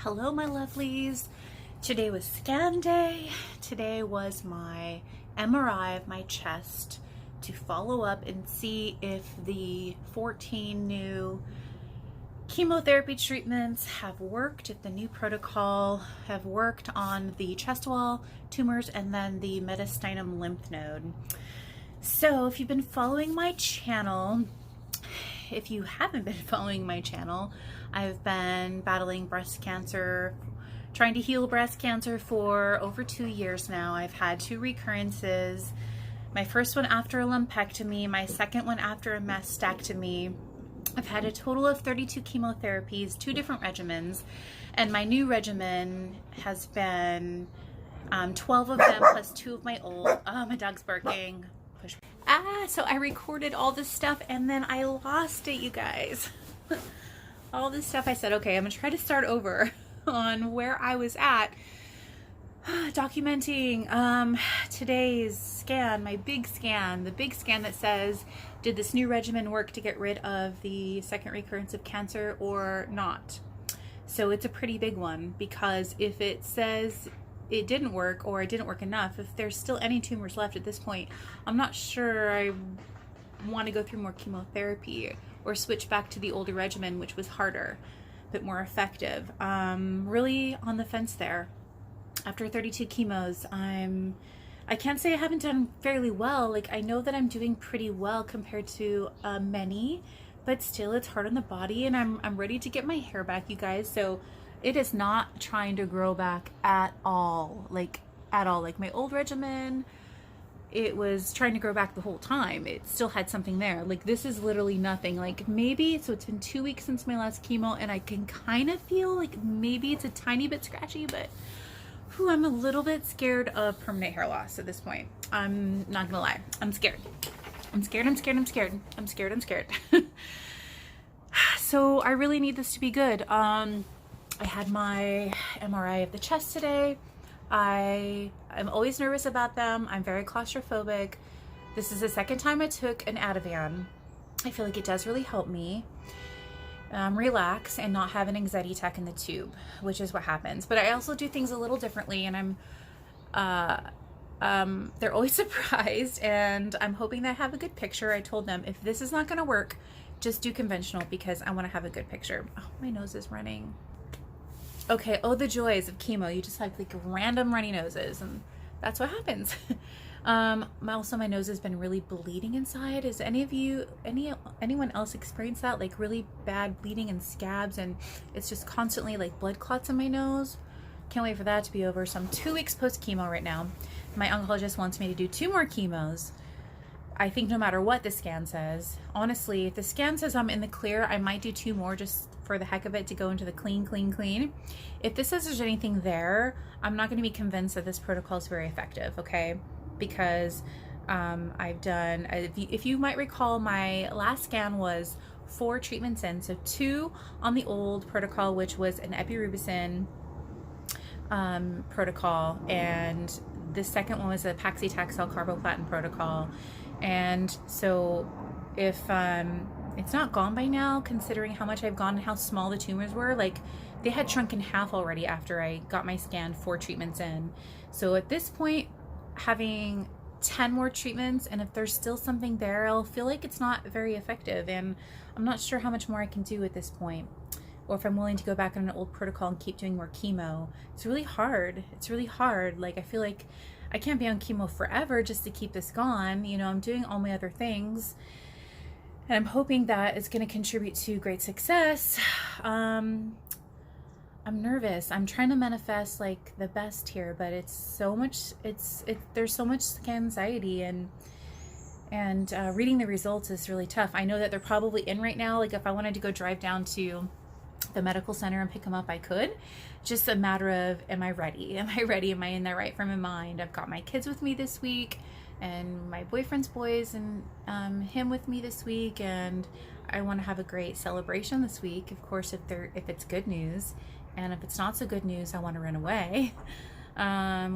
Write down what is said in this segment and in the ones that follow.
Hello my lovelies. Today was scan day. Today was my MRI of my chest to follow up and see if the 14 new chemotherapy treatments have worked, if the new protocol have worked on the chest wall tumors and then the mediastinum lymph node. So if you've been following my channel, if you haven't been following my channel, I've been battling breast cancer, trying to heal breast cancer for over 2 years now. I've had 2 recurrences. My first one after a lumpectomy, my second one after a mastectomy. I've had a total of 32 chemotherapies, 2 different regimens, and my new regimen has been 12 of them plus 2 of my old. Oh, my dog's barking. Push. So I recorded all this stuff and then I lost it, you guys. All this stuff, I said, okay, I'm gonna try to start over on where I was at documenting today's scan, my big scan, the big scan that says, did this new regimen work to get rid of the second recurrence of cancer or not? So it's a pretty big one, because if it says it didn't work or it didn't work enough, if there's still any tumors left at this point, I'm not sure I want to go through more chemotherapy or switch back to the older regimen, which was harder but more effective. Really on the fence there. After 32 chemos, I can't say I haven't done fairly well. Like, I know that I'm doing pretty well compared to many, but still it's hard on the body, and I'm ready to get my hair back, you guys. So it is not trying to grow back at all, like at all. Like my old regimen, it was trying to grow back the whole time. It still had something there. Like, this is literally nothing. Like, maybe, so it's been 2 weeks since my last chemo, and I can kind of feel like maybe it's a tiny bit scratchy, but whew, I'm a little bit scared of permanent hair loss at this point. I'm not gonna lie. I'm scared. I'm scared, I'm scared, I'm scared. I'm scared, I'm scared. So I really need this to be good. I had my MRI of the chest today. I'm always nervous about them. I'm very claustrophobic. This is the second time I took an Ativan. I feel like it does really help me relax and not have an anxiety attack in the tube, which is what happens. But I also do things a little differently, and they're always surprised, and I'm hoping that I have a good picture. I told them, if this is not going to work, just do conventional, because I want to have a good picture. Oh, my nose is running. Okay, oh, the joys of chemo. You just have like random runny noses, and that's what happens. Also, my nose has been really bleeding inside. Is anyone else experience that? Like really bad bleeding and scabs, and it's just constantly like blood clots in my nose. Can't wait for that to be over. So I'm 2 weeks post chemo right now. My oncologist wants me to do 2 more chemos. I think no matter what the scan says. Honestly, if the scan says I'm in the clear, I might do 2 more just for the heck of it, to go into the clean. If this says there's anything there, I'm not going to be convinced that this protocol is very effective, okay? Because I've done, if you might recall, my last scan was 4 treatments in. So 2 on the old protocol, which was an epirubicin protocol, and the second one was a paclitaxel carboplatin protocol. And so if it's not gone by now, considering how much I've gone and how small the tumors were, like they had shrunk in half already after I got my scan 4 treatments in. So at this point, having 10 more treatments, and if there's still something there, I'll feel like it's not very effective, and I'm not sure how much more I can do at this point, or if I'm willing to go back on an old protocol and keep doing more chemo. It's really hard. It's really hard. Like, I feel like I can't be on chemo forever just to keep this gone. You know, I'm doing all my other things, and I'm hoping that it's going to contribute to great success. I'm nervous. I'm trying to manifest like the best here, but it's so much, there's so much anxiety, and reading the results is really tough. I know that they're probably in right now. Like, if I wanted to go drive down to the medical center and pick them up, I could. Just a matter of, am I ready? Am I ready? Am I in the right frame of mind? I've got my kids with me this week, and my boyfriend's boys, and him with me this week, and I want to have a great celebration this week. Of course, if it's good news, and if it's not so good news, I want to run away,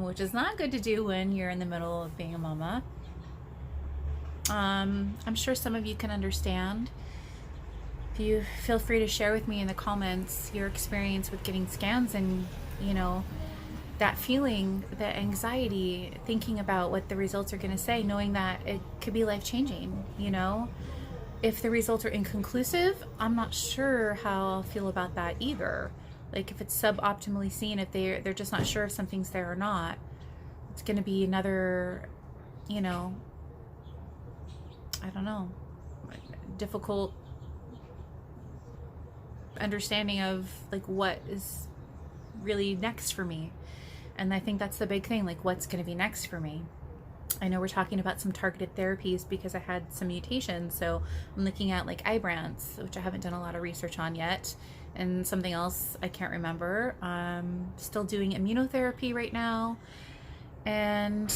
which is not good to do when you're in the middle of being a mama. I'm sure some of you can understand. If you feel free to share with me in the comments your experience with getting scans and, you know, that feeling, that anxiety, thinking about what the results are going to say, knowing that it could be life-changing, you know. If the results are inconclusive, I'm not sure how I'll feel about that either. Like if it's suboptimally seen, if they're just not sure if something's there or not, it's going to be another, you know, I don't know, difficult understanding of like what is really next for me. And I think that's the big thing, like what's going to be next for me. I know we're talking about some targeted therapies because I had some mutations, so I'm looking at like Ibrance, which I haven't done a lot of research on yet, and something else I can't remember. Still doing immunotherapy right now, and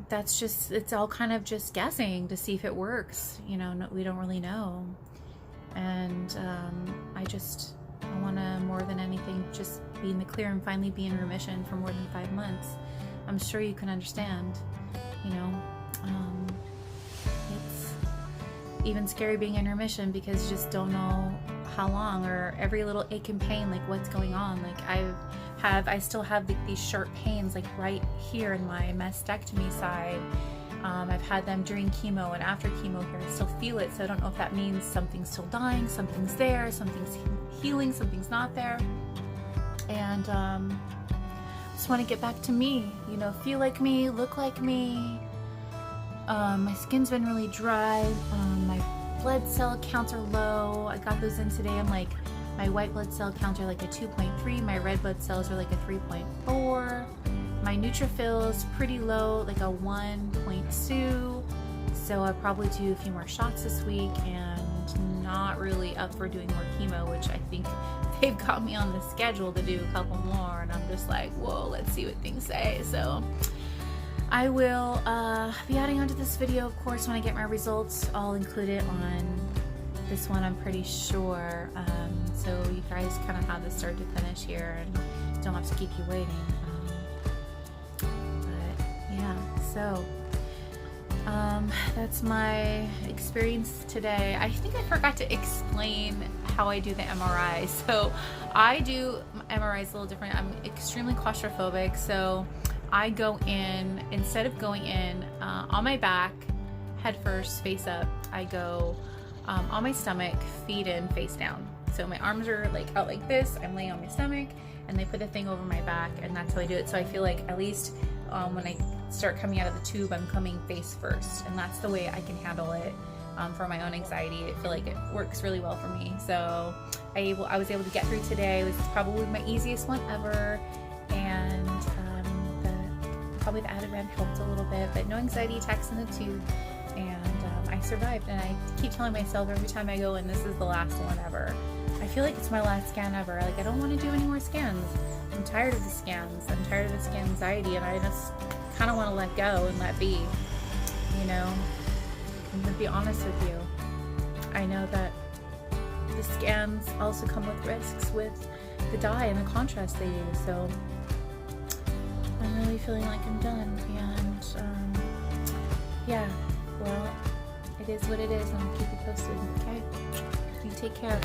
that's just, it's all kind of just guessing to see if it works, you know. No, we don't really know. And I want to, more than anything, just be in the clear and finally be in remission for more than 5 months. I'm sure you can understand, you know. It's even scary being in remission because you just don't know how long, or every little ache and pain, like what's going on. Like I still have these sharp pains like right here in my mastectomy side. I've had them during chemo and after chemo here. I still feel it, so I don't know if that means something's still dying, something's there, something's healing, something's not there. And just want to get back to me, you know, feel like me, look like me. My skin's been really dry. My blood cell counts are low. I got those in today. I'm like, my white blood cell counts are like a 2.3. My red blood cells are like a 3.4. My neutrophils pretty low, like a 1.2. So I'll probably do a few more shots this week, and not really up for doing more chemo, which I think they've got me on the schedule to do a couple more, and I'm just like, whoa, let's see what things say. So I will be adding onto this video, of course, when I get my results. I'll include it on this one, I'm pretty sure. So you guys kind of have the start to finish here and don't have to keep you waiting. So that's my experience today. I think I forgot to explain how I do the MRI. So I do MRIs a little different. I'm extremely claustrophobic, so I go in, instead of going in on my back, head first, face up, I go on my stomach, feet in, face down. So my arms are like out like this, I'm laying on my stomach, and they put the thing over my back, and that's how I do it. So I feel like at least when I start coming out of the tube, I'm coming face first, and that's the way I can handle it for my own anxiety. I feel like it works really well for me. So I was able to get through today. It was probably my easiest one ever, and probably the added ramp helped a little bit, but no anxiety attacks in the tube, and I survived. And I keep telling myself every time I go in, this is the last one ever. I feel like it's my last scan ever. Like, I don't want to do any more scans. I'm tired of the scans. I'm tired of the scan anxiety, and I just kind of want to let go and let be, you know. And to be honest with you, I know that the scans also come with risks with the dye and the contrast they use, so I'm really feeling like I'm done. And yeah, well, it is what it is, and I'll keep you posted. Okay, you take care.